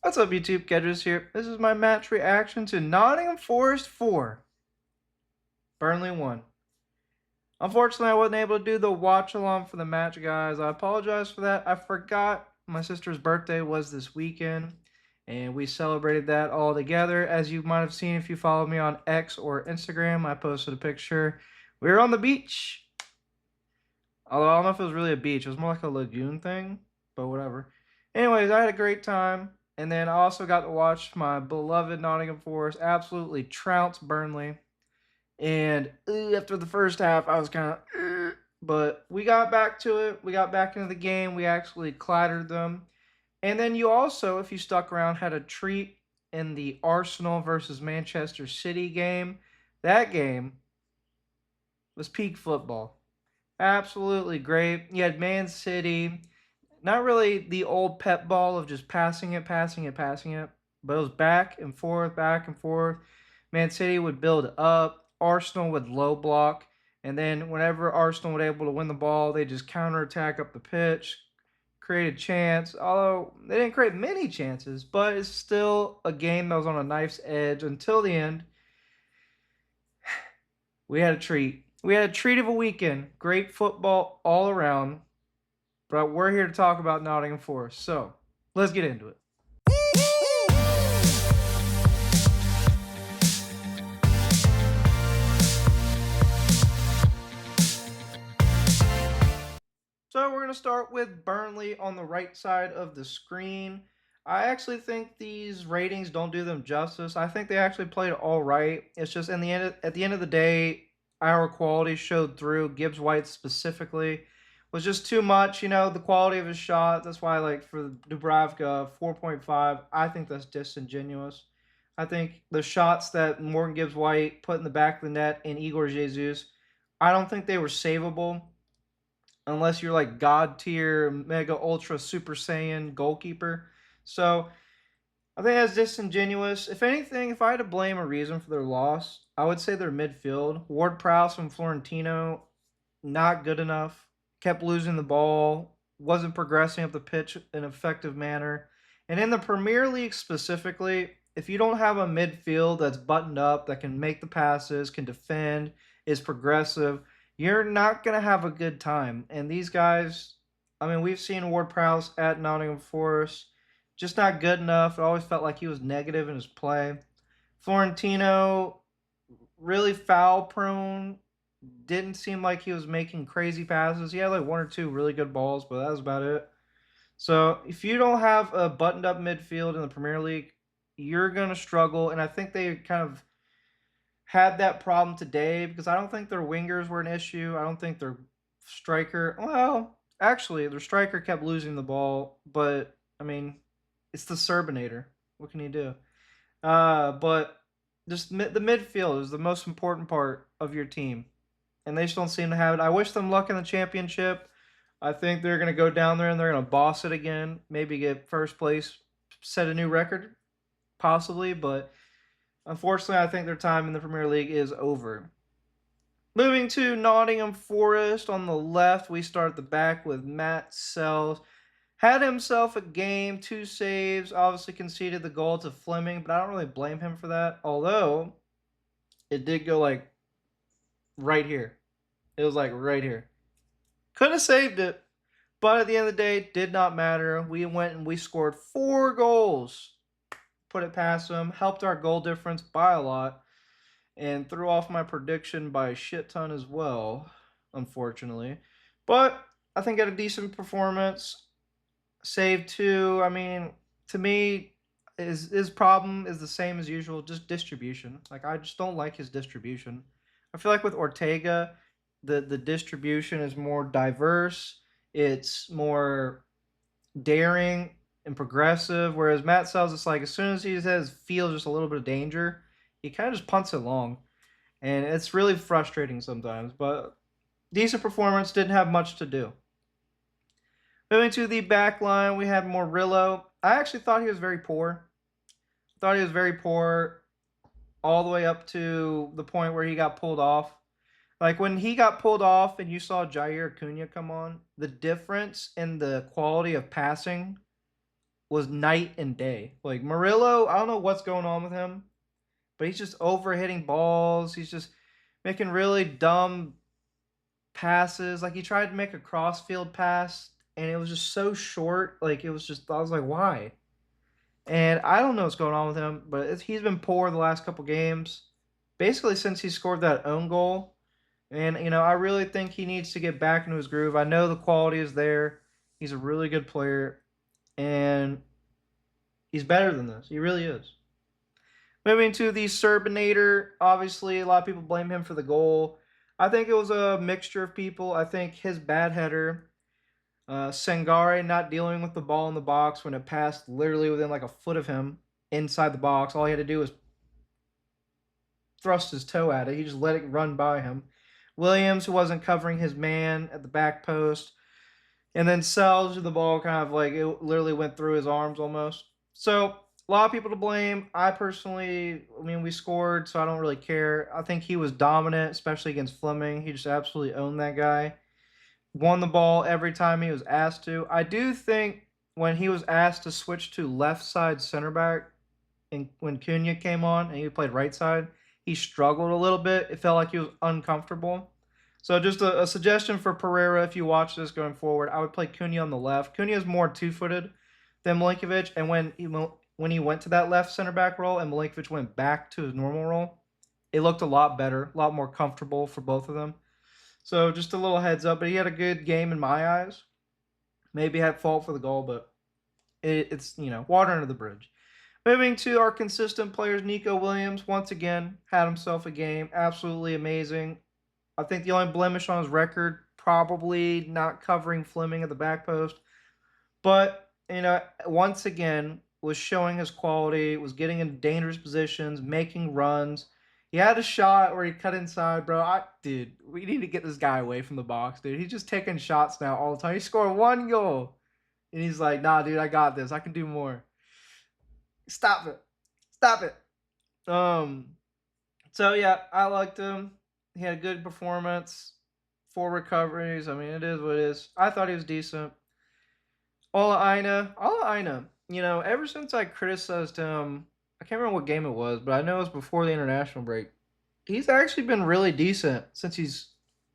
What's up, YouTube? Kedgris here. This is my match reaction to Nottingham Forest 4, Burnley 1. Unfortunately, I wasn't able to do the watch along for the match, guys. I apologize for that. I forgot my sister's birthday was this weekend, and we celebrated that all together. As you might have seen if you follow me on X or Instagram, I posted a picture. We were on the beach. Although I don't know if it was really a beach, it was more like a lagoon thing, but whatever. Anyways, I had a great time. And then I also got to watch my beloved Nottingham Forest absolutely trounce Burnley. And after the first half, I was kind of, but we got back to it. We got back into the game. We actually clattered them. And then you also, if you stuck around, had a treat in the Arsenal versus Manchester City game. That game was peak football. Absolutely great. You had Man City, not really the old pep ball of just passing it, passing it, passing it, but it was back and forth, back and forth. Man City would build up, Arsenal would low block, and then whenever Arsenal would able to win the ball, they just counterattack up the pitch, create a chance. Although they didn't create many chances, but it's still a game that was on a knife's edge until the end. We had a treat. We had a treat of a weekend. Great football all around. But we're here to talk about Nottingham Forest. So let's get into it. So we're going to start with Burnley on the right side of the screen. I actually think these ratings don't do them justice. I think they actually played all right. It's just at the end of the day, our quality showed through. Gibbs White specifically was just too much. You know, the quality of his shot. That's why, like for Dubravka, 4.5. I think that's disingenuous. I think the shots that Morgan Gibbs White put in the back of the net and Igor Jesus, I don't think they were savable unless you're like god tier, mega ultra super saiyan goalkeeper. So I think that's disingenuous. If anything, if I had to blame a reason for their loss, I would say their midfield. Ward Prowse and Florentino, not good enough. Kept losing the ball, wasn't progressing up the pitch in an effective manner. And in the Premier League specifically, if you don't have a midfield that's buttoned up, that can make the passes, can defend, is progressive, you're not going to have a good time. And these guys, I mean, we've seen Ward Prowse at Nottingham Forest, just not good enough. It always felt like he was negative in his play. Florentino, really foul prone. Didn't seem like he was making crazy passes. He had like one or two really good balls, but that was about it. So if you don't have a buttoned up midfield in the Premier League, you're going to struggle. And I think they kind of had that problem today because I don't think their wingers were an issue. I don't think their striker, well, actually, their striker kept losing the ball, but I mean, it's the Serbinator. What can you do? But just the midfield is the most important part of your team, and they just don't seem to have it. I wish them luck in the championship. I think they're going to go down there and they're going to boss it again. Maybe get first place, set a new record, possibly. But unfortunately, I think their time in the Premier League is over. Moving to Nottingham Forest on the left, we start the back with Matt Sells. Had himself a game, 2 saves, obviously conceded the goal to Fleming, but I don't really blame him for that. Although, it did go like right here. It was like right here. Could have saved it, but at the end of the day, it did not matter. We went and we scored 4 goals. Put it past them, helped our goal difference by a lot, and threw off my prediction by a shit ton as well, unfortunately. But I think had a decent performance. Save 2. I mean, to me, his problem is the same as usual, just distribution. Like I just don't like his distribution. I feel like with Ortega, the distribution is more diverse. It's more daring and progressive. Whereas Matt Sells, it's like as soon as he has feels just a little bit of danger, he kind of just punts it long, and it's really frustrating sometimes. But decent performance, didn't have much to do. Moving to the back line, we had Murillo. I actually thought he was very poor. Thought he was very poor all the way up to the point where he got pulled off. Like when he got pulled off and you saw Jair Cunha come on, the difference in the quality of passing was night and day. Like Murillo, I don't know what's going on with him, but he's just overhitting balls. He's just making really dumb passes. Like he tried to make a crossfield pass and it was just so short. Like it was just I was like, why? And I don't know what's going on with him, but he's been poor the last couple games, basically since he scored that own goal. And I really think he needs to get back into his groove. I know the quality is there. He's a really good player, and he's better than this. He really is. Moving to the Serbinator, obviously a lot of people blame him for the goal. I think it was a mixture of people. I think his bad header, Sangare not dealing with the ball in the box when it passed literally within like a foot of him inside the box. All he had to do was thrust his toe at it. He just let it run by him. Williams, who wasn't covering his man at the back post, and then Selge, the ball kind of like it literally went through his arms almost. So a lot of people to blame. I personally, I mean, we scored, so I don't really care. I think he was dominant, especially against Fleming. He just absolutely owned that guy. Won the ball every time he was asked to. I do think when he was asked to switch to left side center back, and when Cunha came on and he played right side, he struggled a little bit. It felt like he was uncomfortable. So just a suggestion for Pereira, if you watch this going forward, I would play Cunha on the left. Cunha is more two-footed than Milinkovic, and when he went to that left center back role and Milinkovic went back to his normal role, it looked a lot better, a lot more comfortable for both of them. So just a little heads up, but he had a good game in my eyes. Maybe had fault for the goal, but it's water under the bridge. Moving to our consistent players, Nico Williams once again had himself a game, absolutely amazing. I think the only blemish on his record probably not covering Fleming at the back post, but once again was showing his quality, was getting in dangerous positions, making runs. He had a shot where he cut inside, bro. Dude, we need to get this guy away from the box, dude. He's just taking shots now all the time. He scored one goal, and he's like, "Nah, dude, I got this. I can do more." Stop it, stop it. So yeah, I liked him. He had a good performance, 4 recoveries. I mean, it is what it is. I thought he was decent. Ola Aina, ever since I criticized him, I can't remember what game it was, but I know it was before the international break. He's actually been really decent since he's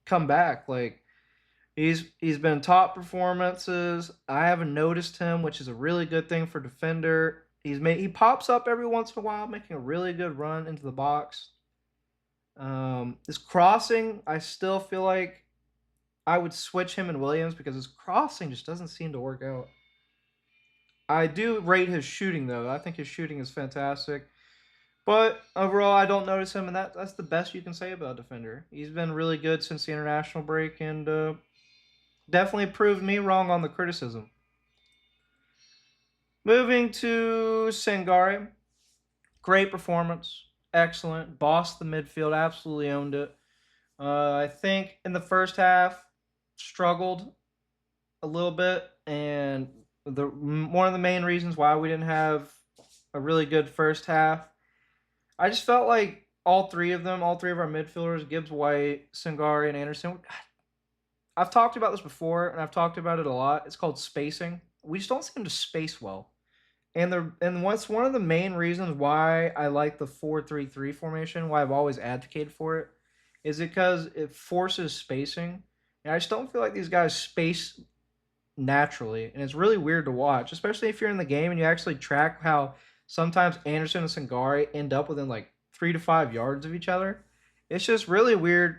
come back. Like he's been top performances. I haven't noticed him, which is a really good thing for defender. He pops up every once in a while, making a really good run into the box. His crossing, I still feel like I would switch him and Williams because his crossing just doesn't seem to work out. I do rate his shooting though. I think his shooting is fantastic. But overall, I don't notice him, and that's the best you can say about a defender. He's been really good since the international break, and definitely proved me wrong on the criticism. Moving to Sangare, great performance, excellent, bossed the midfield, absolutely owned it. I think in the first half struggled a little bit, and one of the main reasons why we didn't have a really good first half, I just felt like all three of them, all three of our midfielders, Gibbs, White, Sangari, and Anderson. I've talked about this before, and I've talked about it a lot. It's called spacing. We just don't seem to space well. And what's one of the main reasons why I like the 4-3-3 formation, why I've always advocated for it, is because it forces spacing. And I just don't feel like these guys space naturally, and it's really weird to watch, especially if you're in the game and you actually track how sometimes Anderson and Sangari end up within like 3 to 5 yards of each other. It's just really weird.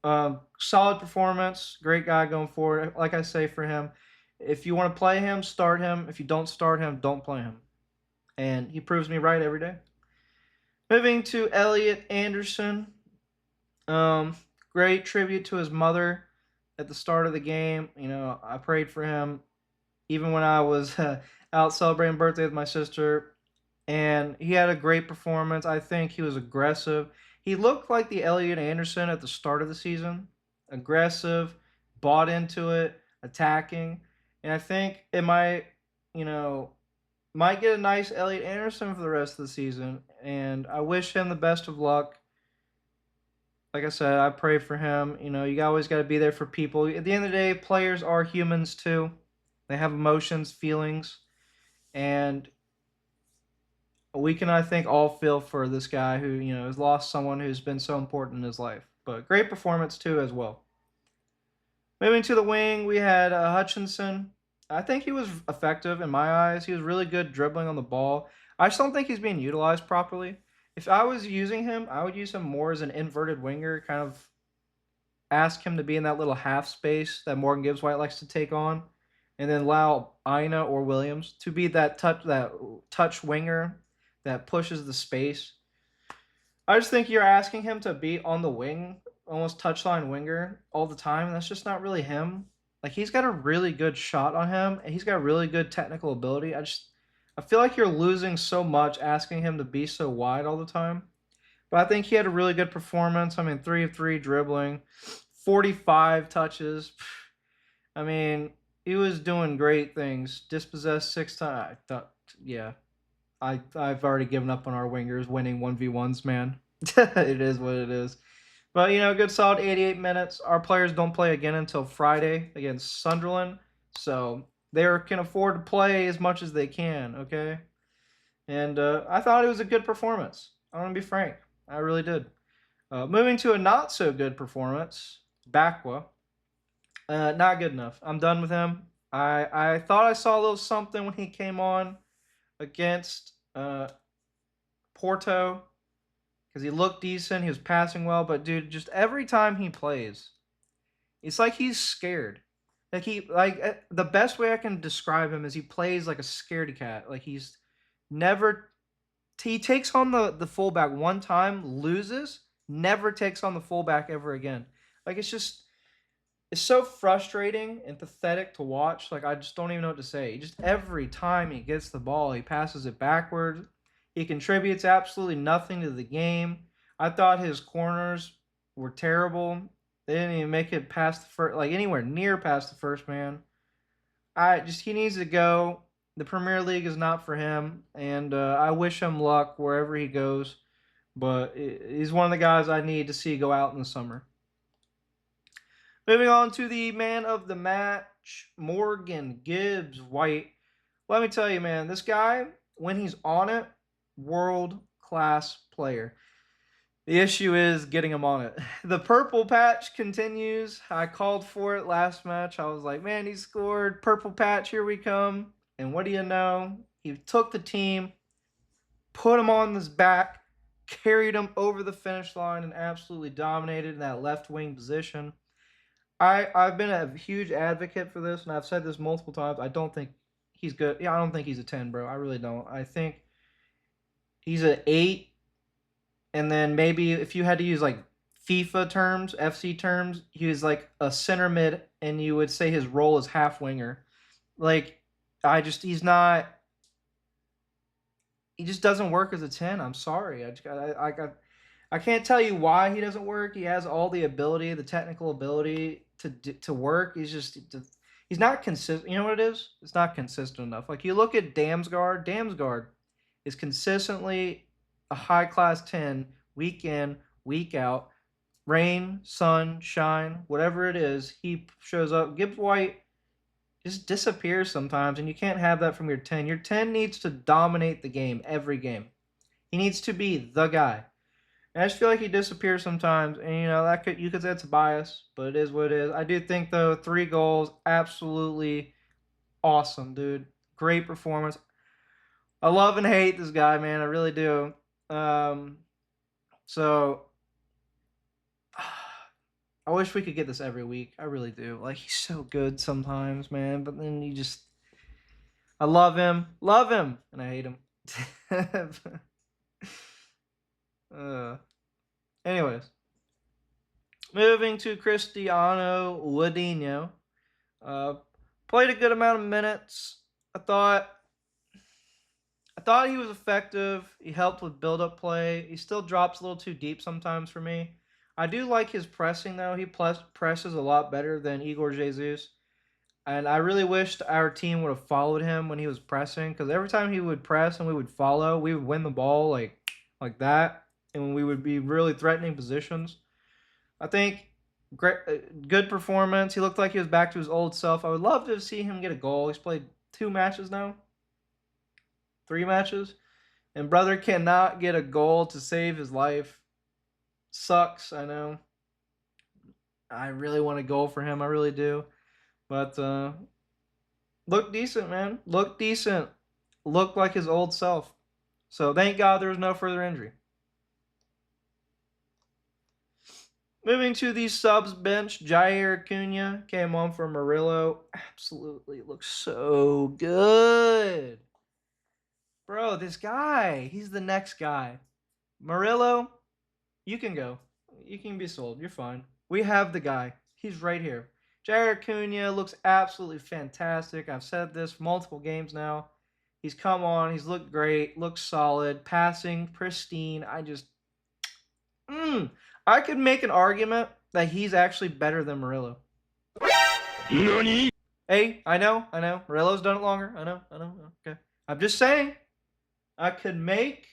Solid performance, great guy going forward. Like I say for him, if you want to play him, start him. If you don't start him, don't play him. And he proves me right every day. Moving to Elliot Anderson. Um, Great tribute to his mother at the start of the game. I prayed for him even when I was out celebrating birthday with my sister, and he had a great performance. I think he was aggressive. He looked like the Elliot Anderson at the start of the season, aggressive, bought into it, attacking, and I think it might get a nice Elliot Anderson for the rest of the season. And I wish him the best of luck. Like I said, I pray for him. You always got to be there for people. At the end of the day, players are humans too. They have emotions, feelings, And we can, I think, all feel for this guy who, has lost someone who's been so important in his life. But great performance, too, as well. Moving to the wing, we had Hutchinson. I think he was effective in my eyes. He was really good dribbling on the ball. I just don't think he's being utilized properly. If I was using him, I would use him more as an inverted winger, kind of ask him to be in that little half space that Morgan Gibbs White likes to take on, and then allow Ina or Williams to be that touch winger that pushes the space. I just think you're asking him to be on the wing, almost touchline winger all the time, and that's just not really him. Like he's got a really good shot on him, and he's got really good technical ability. I feel like you're losing so much asking him to be so wide all the time. But I think he had a really good performance. I mean, 3 of 3 dribbling, 45 touches. I mean, he was doing great things. Dispossessed 6 times. Yeah, I've already given up on our wingers winning 1v1s, man. It is what it is. But, good solid 88 minutes. Our players don't play again until Friday against Sunderland. So they can afford to play as much as they can, okay? And I thought it was a good performance. I'm going to be frank. I really did. Moving to a not so good performance, Bakwa. Not good enough. I'm done with him. I thought I saw a little something when he came on against Porto because he looked decent. He was passing well, but dude, just every time he plays, it's like he's scared. The best way I can describe him is he plays like a scaredy cat. Like he's never he takes on the fullback one time, loses, never takes on the fullback ever again. Like it's so frustrating and pathetic to watch. Like I just don't even know what to say. Just every time he gets the ball, he passes it backwards. He contributes absolutely nothing to the game. I thought his corners were terrible. They didn't even make it past the first, like anywhere near past the first man. He needs to go. The Premier League is not for him, and I wish him luck wherever he goes. But he's one of the guys I need to see go out in the summer. Moving on to the man of the match, Morgan Gibbs White. Let me tell you, man, this guy, when he's on it, world class player. The issue is getting him on it. The purple patch continues. I called for it last match. I was like, man, he scored. Purple patch, here we come. And what do you know? He took the team, put him on his back, carried him over the finish line, and absolutely dominated in that left wing position. I've been a huge advocate for this, and I've said this multiple times. I don't think he's good. Yeah, I don't think he's a 10, bro. I really don't. I think he's an 8, and then maybe if you had to use like FIFA terms, FC terms, he was like a center mid, and you would say his role is half winger. Like, he's not. He just doesn't work as a 10. I'm sorry. I can't tell you why he doesn't work. He has all the ability, the technical ability to work. He's not consistent. You know what it is? It's not consistent enough. Like you look at Damsgaard. Damsgaard is consistently a high class 10 week in, week out. Rain, sun, shine, whatever it is, he shows up. Gibbs White just disappears sometimes, and you can't have that from your 10. Your 10 needs to dominate the game every game. He needs to be the guy. And I just feel like he disappears sometimes, and you could say it's a bias, but it is what it is. I do think though 3 goals, absolutely awesome, dude. Great performance. I love and hate this guy, man. I really do. So I wish we could get this every week. I really do. Like he's so good sometimes, man. But then I love him, and I hate him. Anyways, moving to Cristiano Wadinho. Played a good amount of minutes. I thought he was effective. He helped with build-up play. He still drops a little too deep sometimes for me. I do like his pressing, though. He presses a lot better than Igor Jesus. And I really wished our team would have followed him when he was pressing, because every time he would press and we would follow, we would win the ball like that, and we would be really threatening positions. I think good performance. He looked like he was back to his old self. I would love to see him get a goal. He's played 2 matches now. 3 matches. And brother cannot get a goal to save his life. Sucks, I know. I really want a goal for him. I really do. But look decent, man. Look decent. Look like his old self. So thank God there was no further injury. Moving to the subs bench, Jair Acuna came on for Murillo. Absolutely looks so good. Bro, this guy, he's the next guy. Murillo, you can go. You can be sold. You're fine. We have the guy. He's right here. Jair Acuna looks absolutely fantastic. I've said this multiple games now. He's come on. He's looked great. Looks solid. Passing, pristine. I could make an argument that he's actually better than Murillo. Nani? Hey, I know. Murillo's done it longer. I know. Okay. I'm just saying. I could make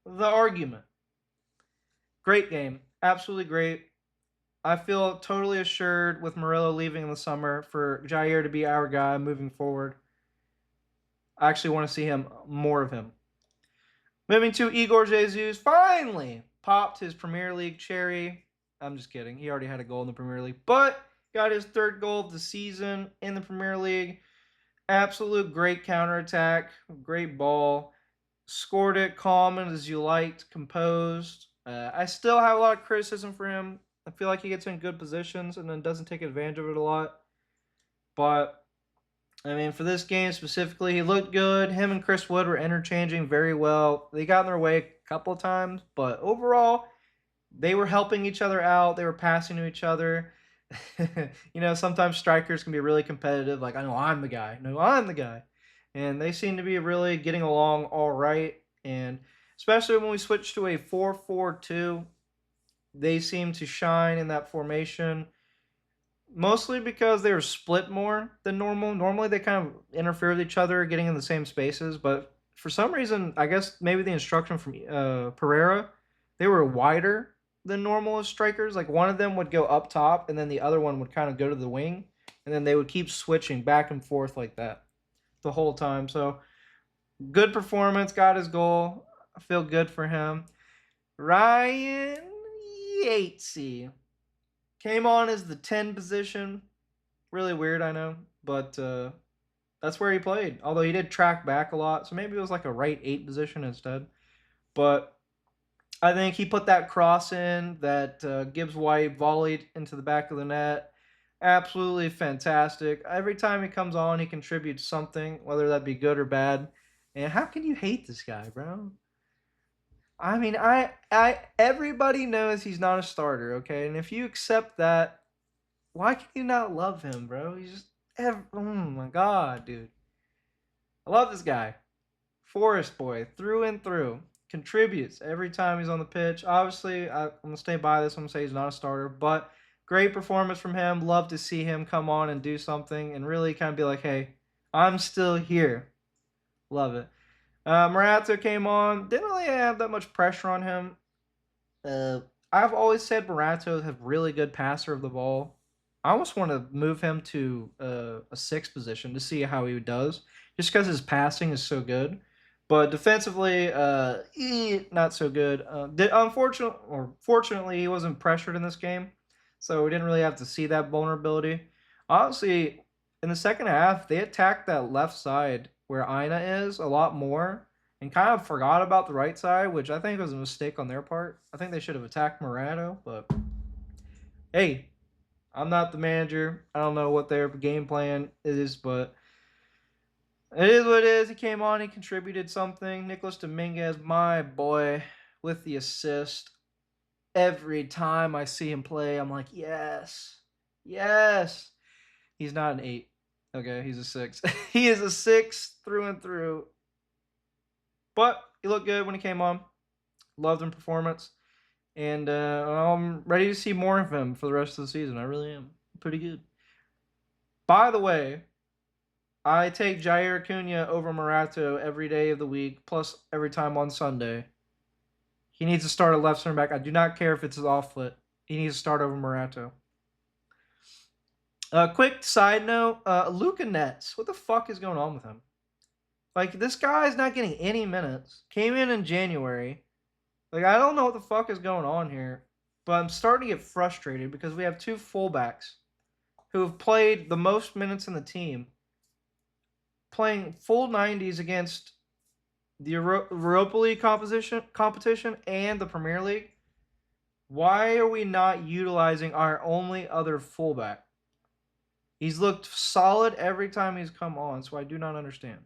the argument. Great game. Absolutely great. I feel totally assured with Murillo leaving in the summer for Jair to be our guy moving forward. I actually want to see more of him. Moving to Igor Jesus, finally popped his Premier League cherry. I'm just kidding. He already had a goal in the Premier League, but got his 3rd goal of the season in the Premier League. Absolute great counterattack, great ball. Scored it calm and as you liked, composed. I still have a lot of criticism for him. I feel like he gets in good positions and then doesn't take advantage of it a lot. But, I mean, for this game specifically, he looked good. Him and Chris Wood were interchanging very well. They got in their way a couple of times, but overall, they were helping each other out. They were passing to each other. Sometimes strikers can be really competitive. Like, I know I'm the guy. No, I'm the guy. And they seem to be really getting along all right. And especially when we switch to a 4-4-2, they seem to shine in that formation. Mostly because they were split more than normal. Normally they kind of interfere with each other, getting in the same spaces. But for some reason, I guess maybe the instruction from Pereira, they were wider than normal as strikers. Like one of them would go up top, and then the other one would kind of go to the wing, and then they would keep switching back and forth like that the whole time. So good performance, got his goal. I feel good for him. Ryan Yatesy came on as the 10 position. Really weird, I know, but that's where he played. Although he did track back a lot, so maybe it was like a right 8 position instead. But I think he put that cross in that Gibbs White volleyed into the back of the net. Absolutely fantastic. Every time he comes on, he contributes something, whether that be good or bad. And how can you hate this guy, bro? I mean, everybody knows he's not a starter, okay? And if you accept that, why can you not love him, bro? Oh my god, dude. I love this guy. Forest boy, through and through. Contributes every time he's on the pitch. Obviously, I'm going to stay by this. I'm going to say he's not a starter, but great performance from him. Love to see him come on and do something and really kind of be like, hey, I'm still here. Love it. Morata came on. Didn't really have that much pressure on him. I've always said Morata has really good passer of the ball. I almost want to move him to a 6 position to see how he does, just because his passing is so good. But defensively, not so good. Fortunately, he wasn't pressured in this game, so we didn't really have to see that vulnerability. Honestly, in the second half, they attacked that left side where Aina is a lot more and kind of forgot about the right side, which I think was a mistake on their part. I think they should have attacked Morado, but hey, I'm not the manager. I don't know what their game plan is, but it is what it is. He came on, he contributed something. Nicholas Dominguez, my boy, with the assist. Every time I see him play, I'm like, yes, yes. He's not an 8. Okay, he's a 6. He is a 6 through and through. But he looked good when he came on. Loved his performance. And I'm ready to see more of him for the rest of the season. I really am. Pretty good. By the way, I take Jair Acuna over Morata every day of the week, plus every time on Sunday. He needs to start a left center back. I do not care if it's his off foot. He needs to start over Morata. Quick side note, Luka Nets. What the fuck is going on with him? Like, this guy's not getting any minutes. Came in January. Like, I don't know what the fuck is going on here, but I'm starting to get frustrated because we have two fullbacks who have played the most minutes in the team, playing full 90s against the Europa League competition and the Premier League. Why are we not utilizing our only other fullback? He's looked solid every time he's come on, so I do not understand.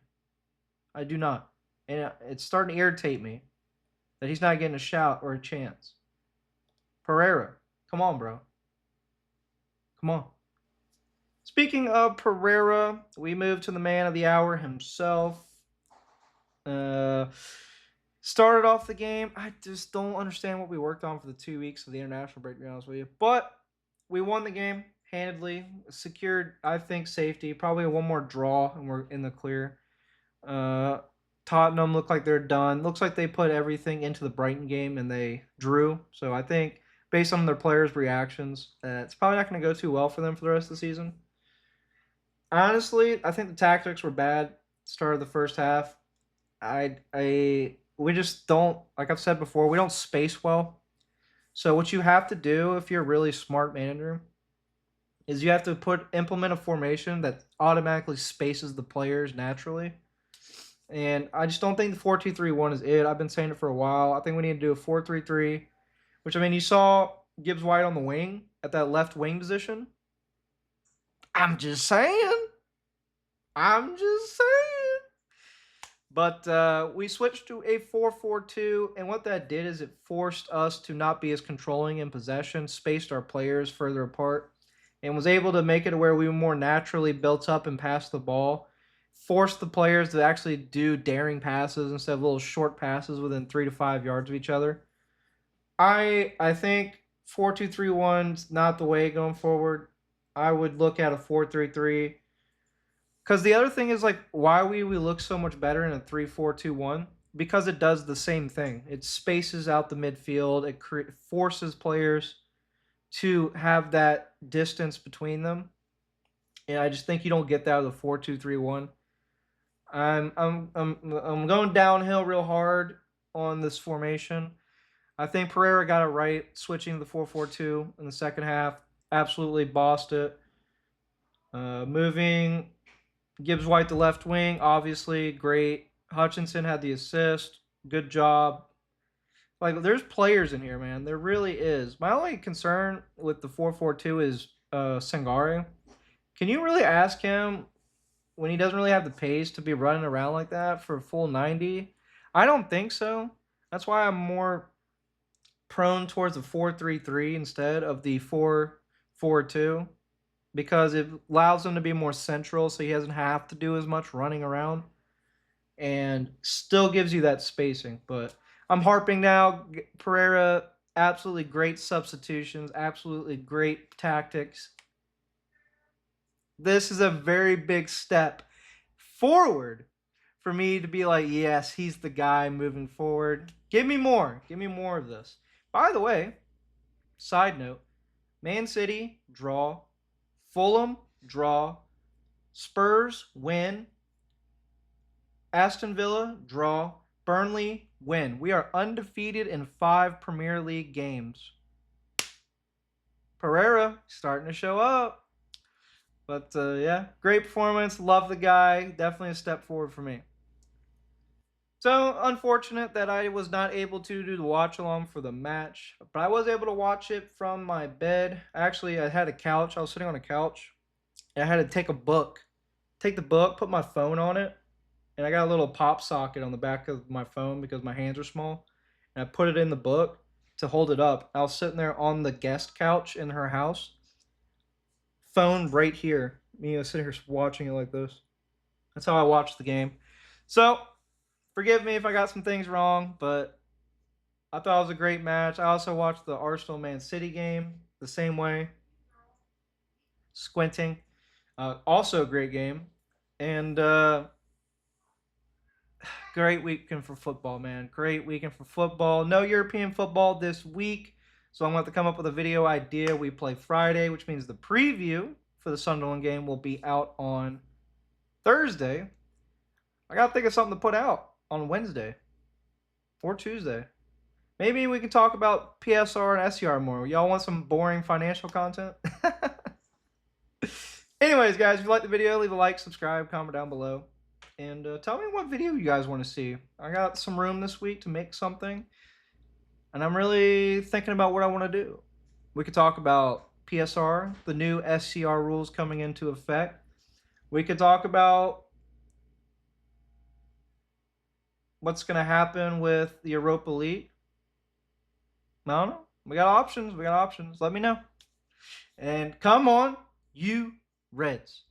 I do not. And it's starting to irritate me that he's not getting a shout or a chance. Pereira, come on, bro. Come on. Speaking of Pereira, we move to the man of the hour himself. Started off the game. I just don't understand what we worked on for the 2 weeks of the international break, to be honest with you. But we won the game handedly, secured, I think, safety. Probably one more draw, and we're in the clear. Tottenham look like they're done. Looks like they put everything into the Brighton game and they drew. So I think, based on their players' reactions, it's probably not going to go too well for them for the rest of the season. Honestly, I think the tactics were bad. Start of the first half. We just don't, like I've said before, we don't space well. So what you have to do if you're a really smart manager is you have to implement a formation that automatically spaces the players naturally. And I just don't think the 4-2-3-1 is it. I've been saying it for a while. I think we need to do a 4-3-3, which, I mean, you saw Gibbs White on the wing at that left wing position. I'm just saying. But we switched to a 4-4-2, and what that did is it forced us to not be as controlling in possession, spaced our players further apart, and was able to make it where we were more naturally built up and passed the ball, forced the players to actually do daring passes instead of little short passes within 3 to 5 yards of each other. I think 4-2-3-1 is not the way going forward. I would look at a 4-3-3. Because the other thing is, like, why we look so much better in a 3-4-2-1? Because it does the same thing. It spaces out the midfield. It forces players to have that distance between them. And I just think you don't get that with a 4-2-3-1. I'm going downhill real hard on this formation. I think Pereira got it right, switching to the 4-4-2 in the second half. Absolutely bossed it. Moving Gibbs White to left wing, obviously great. Hutchinson had the assist. Good job. Like, there's players in here, man. There really is. My only concern with the 4-4-2 is Sangare. Can you really ask him when he doesn't really have the pace to be running around like that for a full 90? I don't think so. That's why I'm more prone towards the 4-3-3 instead of the 4-4-2, because it allows him to be more central so he doesn't have to do as much running around and still gives you that spacing. But I'm harping now. Pereira, absolutely great substitutions, absolutely great tactics. This is a very big step forward for me to be like, yes, he's the guy moving forward. Give me more. Give me more of this. By the way, side note, Man City, draw. Fulham, draw. Spurs, win. Aston Villa, draw. Burnley, win. We are undefeated in 5 Premier League games. Pereira starting to show up. But, yeah, great performance. Love the guy. Definitely a step forward for me. So, unfortunate that I was not able to do the watch along for the match, but I was able to watch it from my bed. Actually, I had a couch. I was sitting on a couch, and I had to take the book, put my phone on it, and I got a little pop socket on the back of my phone because my hands are small, and I put it in the book to hold it up. I was sitting there on the guest couch in her house, phone right here, me sitting here watching it like this. That's how I watched the game. So, forgive me if I got some things wrong, but I thought it was a great match. I also watched the Arsenal-Man City game the same way, squinting. Also a great game. And great weekend for football, man. Great weekend for football. No European football this week, so I'm going to have to come up with a video idea. We play Friday, which means the preview for the Sunderland game will be out on Thursday. I gotta think of something to put out on Wednesday or Tuesday. Maybe we can talk about PSR and SCR more. Y'all want some boring financial content? Anyways, guys, if you like the video, leave a like, subscribe, comment down below. And tell me what video you guys want to see. I got some room this week to make something. And I'm really thinking about what I want to do. We could talk about PSR, the new SCR rules coming into effect. We could talk about what's going to happen with the Europa League. I don't know. We got options. We got options. Let me know. And come on, you Reds.